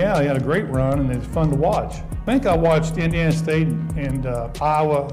Yeah, he had a great run, and it's fun to watch. I think I watched Indiana State and Iowa,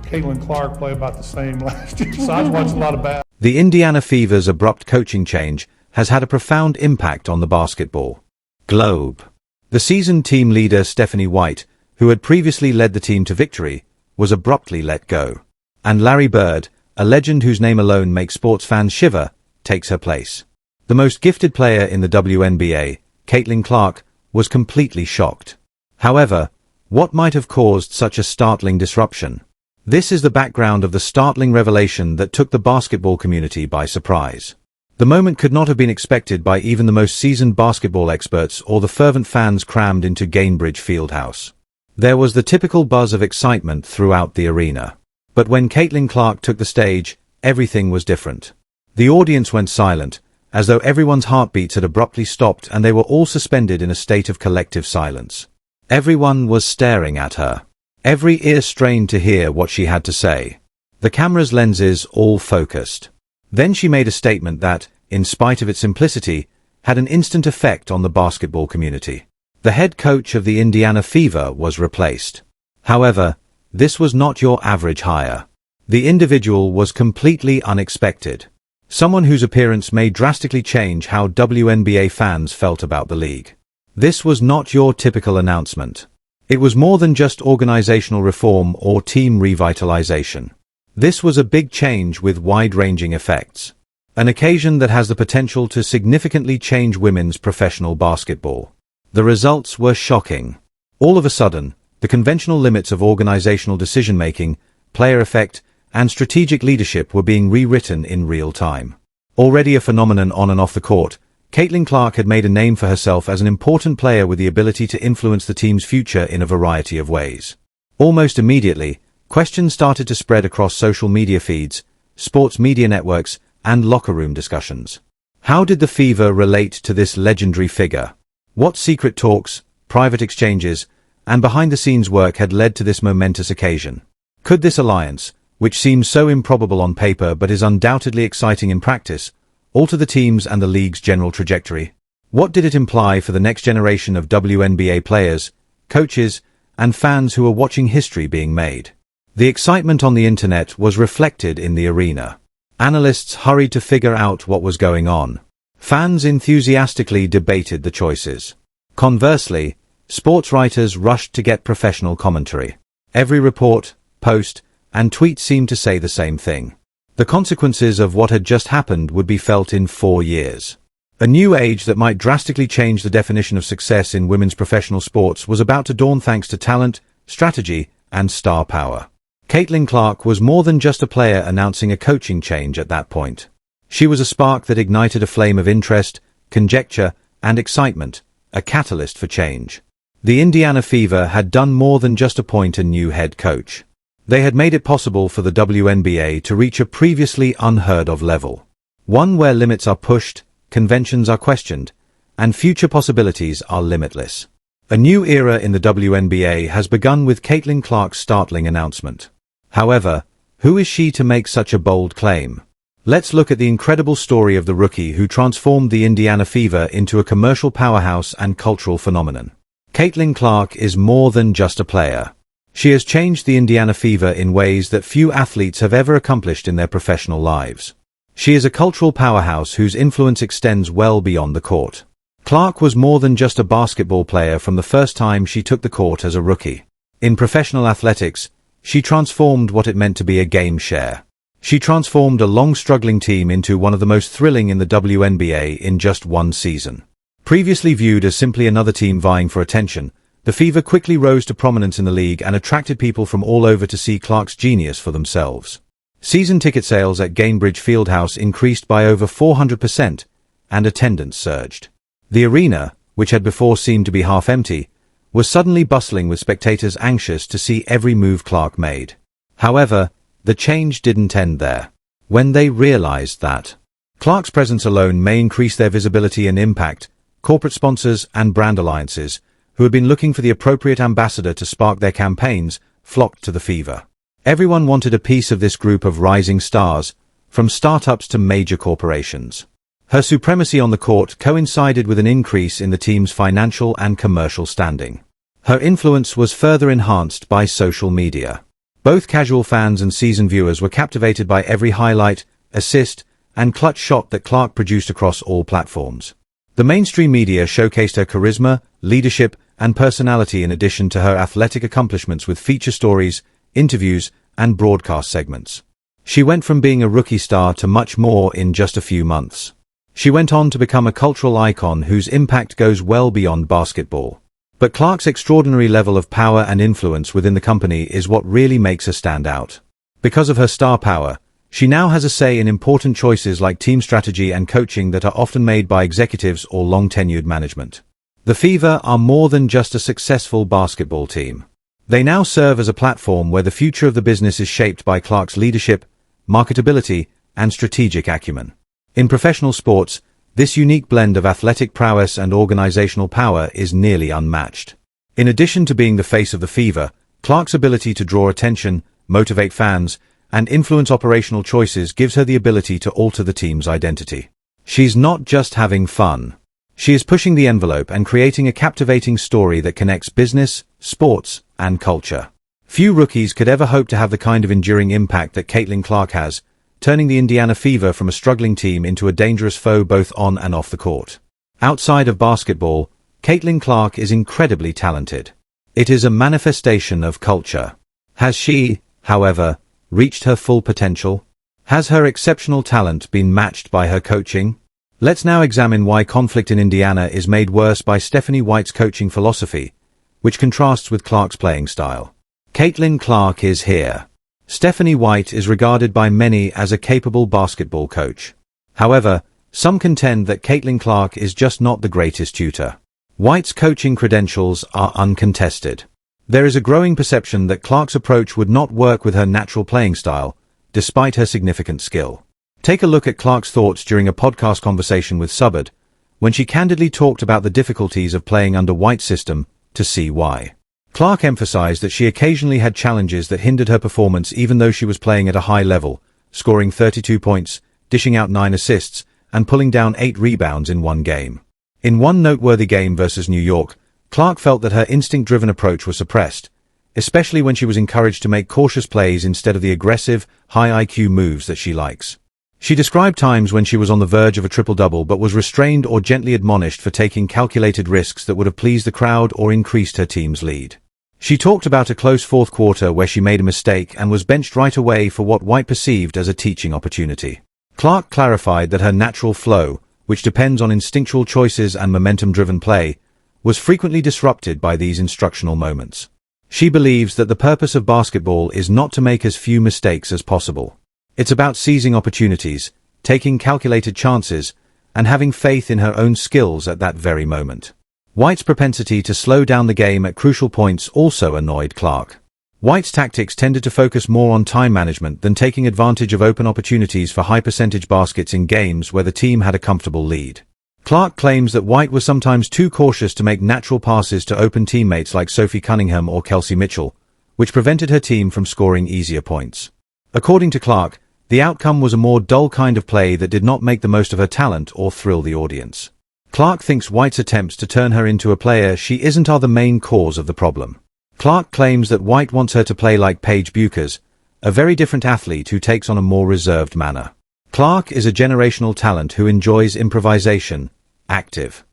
Caitlin Clark play about the same last year, so I watched a lot of basketball. The Indiana Fever's abrupt coaching change has had a profound impact on the basketball globe. The seasoned team leader Stephanie White, who had previously led the team to victory, was abruptly let go. And Larry Bird, a legend whose name alone makes sports fans shiver, takes her place. The most gifted player in the WNBA, Caitlin Clark, was completely shocked. However, what might have caused such a startling disruption? This is the background of the startling revelation that took the basketball community by surprise. The moment could not have been expected by even the most seasoned basketball experts or the fervent fans crammed into Gainbridge Fieldhouse. There was the typical buzz of excitement throughout the arena. But when Caitlin Clark took the stage, everything was different. The audience went silent, as though everyone's heartbeats had abruptly stopped and they were all suspended in a state of collective silence. Everyone was staring at her, every ear strained to hear what she had to say. The camera's lenses all focused. Then she made a statement that, in spite of its simplicity, had an instant effect on the basketball community. The head coach of the Indiana Fever was replaced. However, this was not your average hire. The individual was completely unexpected. Someone whose appearance may drastically change how WNBA fans felt about the league. This was not your typical announcement. It was more than just organizational reform or team revitalization. This was a big change with wide-ranging effects. An occasion that has the potential to significantly change women's professional basketball. The results were shocking. All of a sudden, the conventional limits of organizational decision-making, player effect, and strategic leadership were being rewritten in real time. Already a phenomenon on and off the court, Caitlin Clark had made a name for herself as an important player with the ability to influence the team's future in a variety of ways. Almost immediately, questions started to spread across social media feeds, sports media networks, and locker room discussions. How did the Fever relate to this legendary figure? What secret talks, private exchanges, and behind-the-scenes work had led to this momentous occasion? Could this alliance, which seems so improbable on paper but is undoubtedly exciting in practice, alter the team's and the league's general trajectory? What did it imply for the next generation of WNBA players, coaches, and fans who are watching history being made? The excitement on the internet was reflected in the arena. Analysts hurried to figure out what was going on. Fans enthusiastically debated the choices. Conversely, sports writers rushed to get professional commentary. Every report, post, and tweet seemed to say the same thing. The consequences of what had just happened would be felt in 4 years. A new age that might drastically change the definition of success in women's professional sports was about to dawn thanks to talent, strategy, and star power. Caitlin Clark was more than just a player announcing a coaching change at that point. She was a spark that ignited a flame of interest, conjecture, and excitement, a catalyst for change. The Indiana Fever had done more than just appoint a new head coach. They had made it possible for the WNBA to reach a previously unheard-of level. One where limits are pushed, conventions are questioned, and future possibilities are limitless. A new era in the WNBA has begun with Caitlin Clark's startling announcement. However, who is she to make such a bold claim? Let's look at the incredible story of the rookie who transformed the Indiana Fever into a commercial powerhouse and cultural phenomenon. Caitlin Clark is more than just a player. She has changed the Indiana Fever in ways that few athletes have ever accomplished in their professional lives. She is a cultural powerhouse whose influence extends well beyond the court. Clark was more than just a basketball player from the first time she took the court as a rookie. In professional athletics, she transformed what it meant to be a game share. She transformed a long-struggling team into one of the most thrilling in the WNBA in just one season. Previously viewed as simply another team vying for attention, the Fever quickly rose to prominence in the league and attracted people from all over to see Clark's genius for themselves. Season ticket sales at Gainbridge Fieldhouse increased by over 400%, and attendance surged. The arena, which had before seemed to be half empty, was suddenly bustling with spectators anxious to see every move Clark made. However, the change didn't end there. When they realized that Clark's presence alone may increase their visibility and impact, corporate sponsors and brand alliances, who had been looking for the appropriate ambassador to spark their campaigns, flocked to the Fever. Everyone wanted a piece of this group of rising stars, from startups to major corporations. Her supremacy on the court coincided with an increase in the team's financial and commercial standing. Her influence was further enhanced by social media. Both casual fans and seasoned viewers were captivated by every highlight, assist, and clutch shot that Clark produced across all platforms. The mainstream media showcased her charisma, leadership, and personality in addition to her athletic accomplishments with feature stories, interviews, and broadcast segments. She went from being a rookie star to much more in just a few months. She went on to become a cultural icon whose impact goes well beyond basketball. But Clark's extraordinary level of power and influence within the company is what really makes her stand out. Because of her star power, she now has a say in important choices like team strategy and coaching that are often made by executives or long-tenured management. The Fever are more than just a successful basketball team. They now serve as a platform where the future of the business is shaped by Clark's leadership, marketability, and strategic acumen. In professional sports, this unique blend of athletic prowess and organizational power is nearly unmatched. In addition to being the face of the Fever, Clark's ability to draw attention, motivate fans, and influence operational choices gives her the ability to alter the team's identity. She's not just having fun. She is pushing the envelope and creating a captivating story that connects business, sports, and culture. Few rookies could ever hope to have the kind of enduring impact that Caitlin Clark has, turning the Indiana Fever from a struggling team into a dangerous foe both on and off the court. Outside of basketball, Caitlin Clark is incredibly talented. It is a manifestation of culture. Has she, however, reached her full potential? Has her exceptional talent been matched by her coaching? Let's now examine why conflict in Indiana is made worse by Stephanie White's coaching philosophy, which contrasts with Clark's playing style. Caitlin Clark is here. Stephanie White is regarded by many as a capable basketball coach. However, some contend that Caitlin Clark is just not the greatest tutor. White's coaching credentials are uncontested. There is a growing perception that Clark's approach would not work with her natural playing style, despite her significant skill. Take a look at Clark's thoughts during a podcast conversation with Subbard, when she candidly talked about the difficulties of playing under White's system, to see why. Clark emphasized that she occasionally had challenges that hindered her performance even though she was playing at a high level, scoring 32 points, dishing out 9 assists, and pulling down 8 rebounds in one game. In one noteworthy game versus New York, Clark felt that her instinct-driven approach was suppressed, especially when she was encouraged to make cautious plays instead of the aggressive, high IQ moves that she likes. She described times when she was on the verge of a triple-double but was restrained or gently admonished for taking calculated risks that would have pleased the crowd or increased her team's lead. She talked about a close fourth quarter where she made a mistake and was benched right away for what White perceived as a teaching opportunity. Clark clarified that her natural flow, which depends on instinctual choices and momentum-driven play, was frequently disrupted by these instructional moments. She believes that the purpose of basketball is not to make as few mistakes as possible. It's about seizing opportunities, taking calculated chances, and having faith in her own skills at that very moment. White's propensity to slow down the game at crucial points also annoyed Clark. White's tactics tended to focus more on time management than taking advantage of open opportunities for high-percentage baskets in games where the team had a comfortable lead. Clark claims that White was sometimes too cautious to make natural passes to open teammates like Sophie Cunningham or Kelsey Mitchell, which prevented her team from scoring easier points. According to Clark, the outcome was a more dull kind of play that did not make the most of her talent or thrill the audience. Clark thinks White's attempts to turn her into a player she isn't are the main cause of the problem. Clark claims that White wants her to play like Paige Bueckers, a very different athlete who takes on a more reserved manner. Clark is a generational talent who enjoys improvisation, active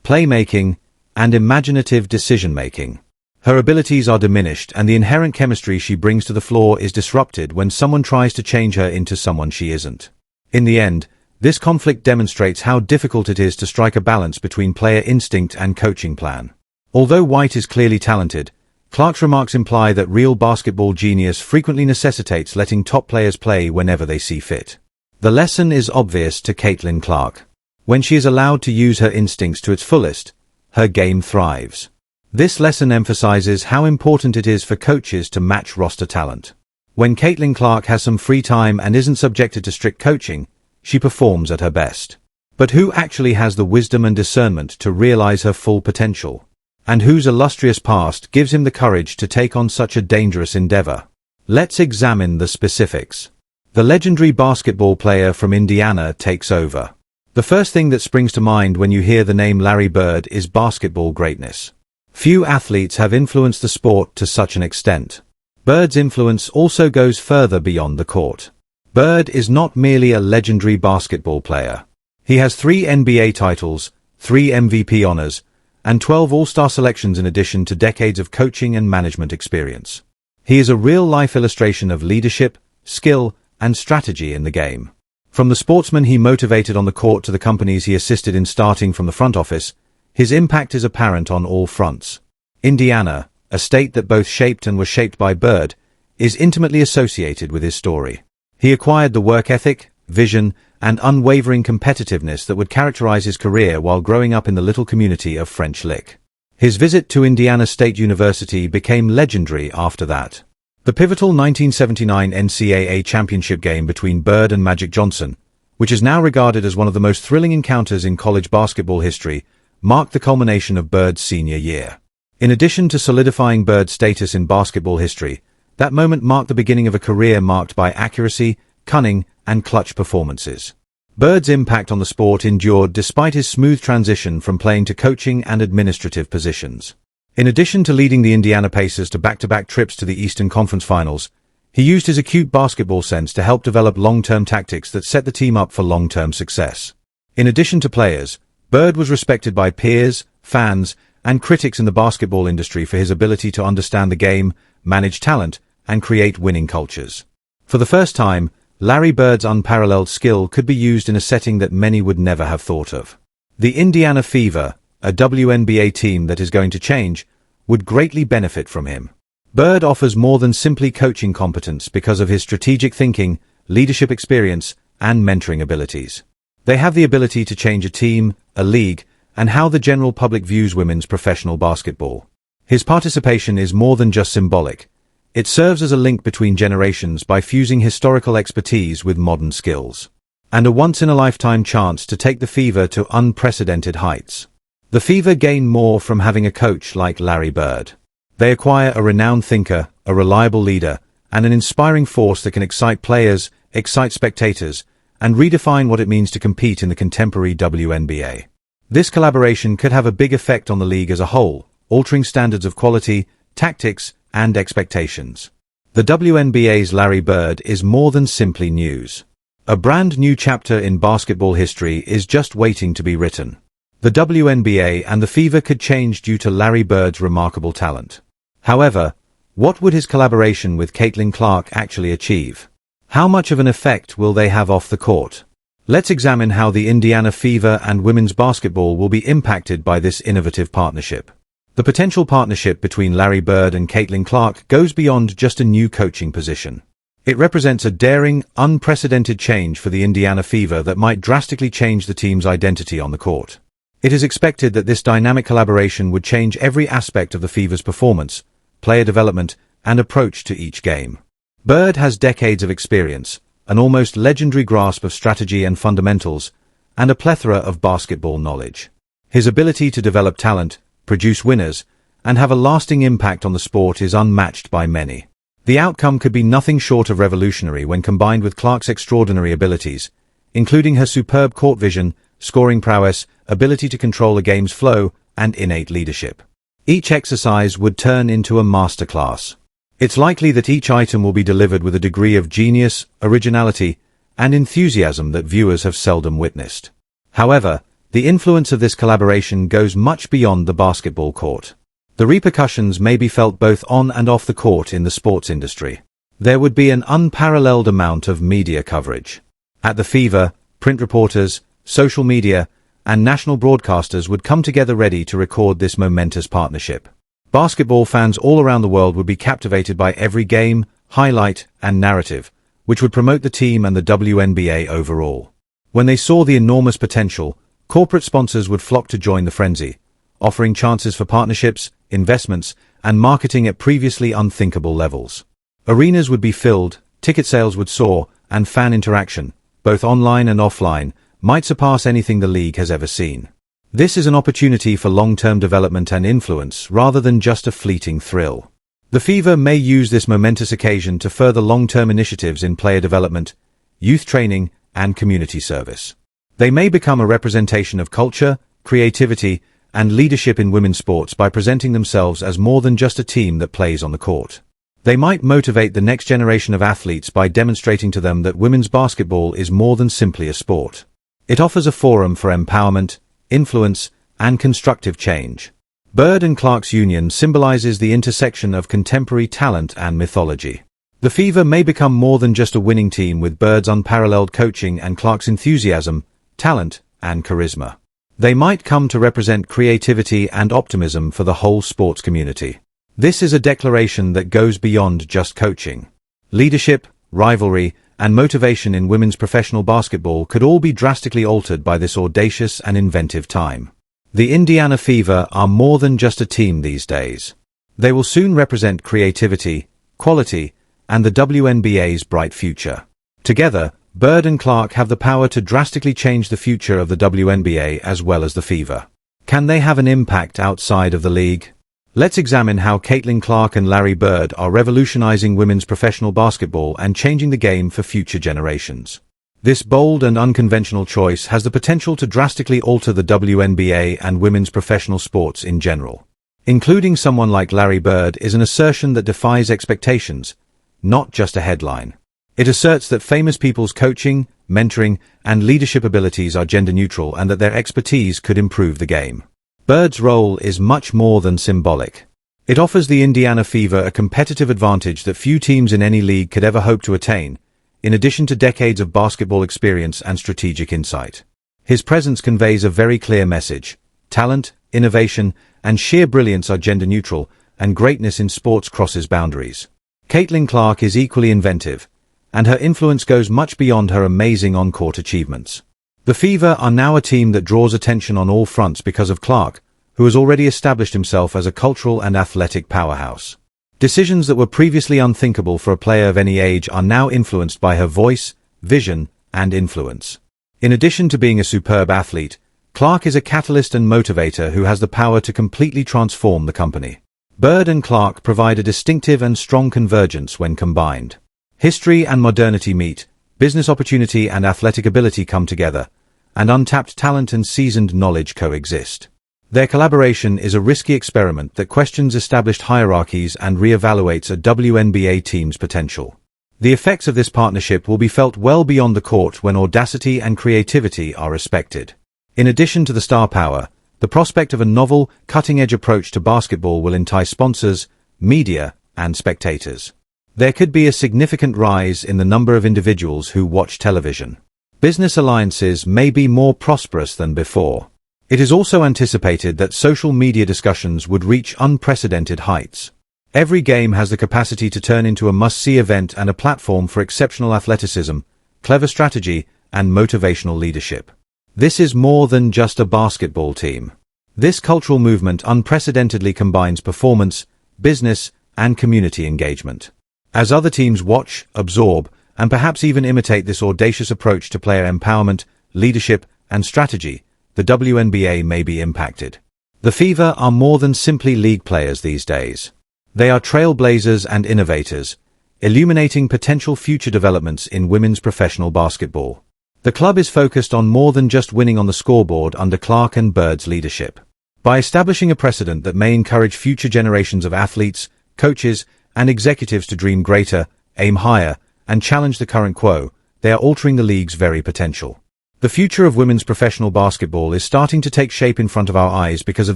playmaking, and imaginative decision-making. Her abilities are diminished and the inherent chemistry she brings to the floor is disrupted when someone tries to change her into someone she isn't. In the end, this conflict demonstrates how difficult it is to strike a balance between player instinct and coaching plan. Although White is clearly talented, Clark's remarks imply that real basketball genius frequently necessitates letting top players play whenever they see fit. The lesson is obvious to Caitlin Clark. When she is allowed to use her instincts to its fullest, her game thrives. This lesson emphasizes how important it is for coaches to match roster talent. When Caitlin Clark has some free time and isn't subjected to strict coaching, she performs at her best. But who actually has the wisdom and discernment to realize her full potential? And whose illustrious past gives him the courage to take on such a dangerous endeavor? Let's examine the specifics. The legendary basketball player from Indiana takes over. The first thing that springs to mind when you hear the name Larry Bird is basketball greatness. Few athletes have influenced the sport to such an extent. Bird's influence also goes further beyond the court. Bird is not merely a legendary basketball player. He has 3 NBA titles, 3 MVP honors, and 12 All-Star selections in addition to decades of coaching and management experience. He is a real-life illustration of leadership, skill, and strategy in the game. From the sportsman he motivated on the court to the companies he assisted in starting from the front office, his impact is apparent on all fronts. Indiana, a state that both shaped and was shaped by Bird, is intimately associated with his story. He acquired the work ethic, vision, and unwavering competitiveness that would characterize his career while growing up in the little community of French Lick. His visit to Indiana State University became legendary after that. The pivotal 1979 NCAA championship game between Bird and Magic Johnson, which is now regarded as one of the most thrilling encounters in college basketball history, marked the culmination of Bird's senior year. In addition to solidifying Bird's status in basketball history, that moment marked the beginning of a career marked by accuracy, cunning, and clutch performances. Bird's impact on the sport endured despite his smooth transition from playing to coaching and administrative positions. In addition to leading the Indiana Pacers to back-to-back trips to the Eastern Conference Finals, he used his acute basketball sense to help develop long-term tactics that set the team up for long-term success. In addition to players, Bird was respected by peers, fans, and critics in the basketball industry for his ability to understand the game, manage talent, and create winning cultures. For the first time, Larry Bird's unparalleled skill could be used in a setting that many would never have thought of. The Indiana Fever, a WNBA team that is going to change, would greatly benefit from him. Bird offers more than simply coaching competence because of his strategic thinking, leadership experience, and mentoring abilities. They have the ability to change a team, a league, and how the general public views women's professional basketball. His participation is more than just symbolic. It serves as a link between generations by fusing historical expertise with modern skills. And a once-in-a-lifetime chance to take the Fever to unprecedented heights. The Fever gain more from having a coach like Larry Bird. They acquire a renowned thinker, a reliable leader, and an inspiring force that can excite players, excite spectators, and redefine what it means to compete in the contemporary WNBA. This collaboration could have a big effect on the league as a whole, altering standards of quality, tactics, and expectations. The WNBA's Larry Bird is more than simply news. A brand new chapter in basketball history is just waiting to be written. The WNBA and the Fever could change due to Larry Bird's remarkable talent. However, what would his collaboration with Caitlin Clark actually achieve? How much of an effect will they have off the court? Let's examine how the Indiana Fever and women's basketball will be impacted by this innovative partnership. The potential partnership between Larry Bird and Caitlin Clark goes beyond just a new coaching position. It represents a daring, unprecedented change for the Indiana Fever that might drastically change the team's identity on the court. It is expected that this dynamic collaboration would change every aspect of the Fever's performance, player development, and approach to each game. Bird has decades of experience, an almost legendary grasp of strategy and fundamentals, and a plethora of basketball knowledge. His ability to develop talent, produce winners, and have a lasting impact on the sport is unmatched by many. The outcome could be nothing short of revolutionary when combined with Clark's extraordinary abilities, including her superb court vision, scoring prowess, ability to control a game's flow, and innate leadership. Each exercise would turn into a masterclass. It's likely that each item will be delivered with a degree of genius, originality, and enthusiasm that viewers have seldom witnessed. However, the influence of this collaboration goes much beyond the basketball court. The repercussions may be felt both on and off the court in the sports industry. There would be an unparalleled amount of media coverage. At the Fever, print reporters, social media, and national broadcasters would come together ready to record this momentous partnership. Basketball fans all around the world would be captivated by every game, highlight, and narrative, which would promote the team and the WNBA overall. When they saw the enormous potential, corporate sponsors would flock to join the frenzy, offering chances for partnerships, investments, and marketing at previously unthinkable levels. Arenas would be filled, ticket sales would soar, and fan interaction, both online and offline, might surpass anything the league has ever seen. This is an opportunity for long-term development and influence rather than just a fleeting thrill. The Fever may use this momentous occasion to further long-term initiatives in player development, youth training, and community service. They may become a representation of culture, creativity, and leadership in women's sports by presenting themselves as more than just a team that plays on the court. They might motivate the next generation of athletes by demonstrating to them that women's basketball is more than simply a sport. It offers a forum for empowerment, influence, and constructive change. Bird and Clark's union symbolizes the intersection of contemporary talent and mythology. The Fever may become more than just a winning team with Bird's unparalleled coaching and Clark's enthusiasm, talent, and charisma. They might come to represent creativity and optimism for the whole sports community. This is a declaration that goes beyond just coaching. Leadership, rivalry, and motivation in women's professional basketball could all be drastically altered by this audacious and inventive time. The Indiana Fever are more than just a team these days. They will soon represent creativity, quality, and the WNBA's bright future. Together, Bird and Clark have the power to drastically change the future of the WNBA as well as the Fever. Can they have an impact outside of the league? Let's examine how Caitlin Clark and Larry Bird are revolutionizing women's professional basketball and changing the game for future generations. This bold and unconventional choice has the potential to drastically alter the WNBA and women's professional sports in general. Including someone like Larry Bird is an assertion that defies expectations, not just a headline. It asserts that famous people's coaching, mentoring, and leadership abilities are gender-neutral and that their expertise could improve the game. Bird's role is much more than symbolic. It offers the Indiana Fever a competitive advantage that few teams in any league could ever hope to attain, in addition to decades of basketball experience and strategic insight. His presence conveys a very clear message. Talent, innovation, and sheer brilliance are gender-neutral, and greatness in sports crosses boundaries. Caitlin Clark is equally inventive, and her influence goes much beyond her amazing on-court achievements. The Fever are now a team that draws attention on all fronts because of Clark, who has already established himself as a cultural and athletic powerhouse. Decisions that were previously unthinkable for a player of any age are now influenced by her voice, vision, and influence. In addition to being a superb athlete, Clark is a catalyst and motivator who has the power to completely transform the company. Bird and Clark provide a distinctive and strong convergence when combined. History and modernity meet, business opportunity and athletic ability come together, and untapped talent and seasoned knowledge coexist. Their collaboration is a risky experiment that questions established hierarchies and re-evaluates a WNBA team's potential. The effects of this partnership will be felt well beyond the court when audacity and creativity are respected. In addition to the star power, the prospect of a novel, cutting-edge approach to basketball will entice sponsors, media, and spectators. There could be a significant rise in the number of individuals who watch television. Business alliances may be more prosperous than before. It is also anticipated that social media discussions would reach unprecedented heights. Every game has the capacity to turn into a must-see event and a platform for exceptional athleticism, clever strategy, and motivational leadership. This is more than just a basketball team. This cultural movement unprecedentedly combines performance, business, and community engagement. As other teams watch, absorb, and perhaps even imitate this audacious approach to player empowerment, leadership, and strategy, the WNBA may be impacted. The Fever are more than simply league players these days. They are trailblazers and innovators, illuminating potential future developments in women's professional basketball. The club is focused on more than just winning on the scoreboard under Clark and Bird's leadership. By establishing a precedent that may encourage future generations of athletes, coaches, and executives to dream greater, aim higher, and challenge the current quo, they are altering the league's very potential. The future of women's professional basketball is starting to take shape in front of our eyes because of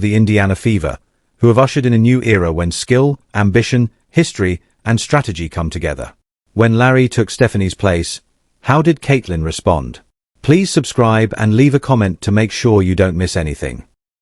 the Indiana Fever, who have ushered in a new era when skill, ambition, history, and strategy come together. When Larry took Stephanie's place, how did Caitlin respond? Please subscribe and leave a comment to make sure you don't miss anything.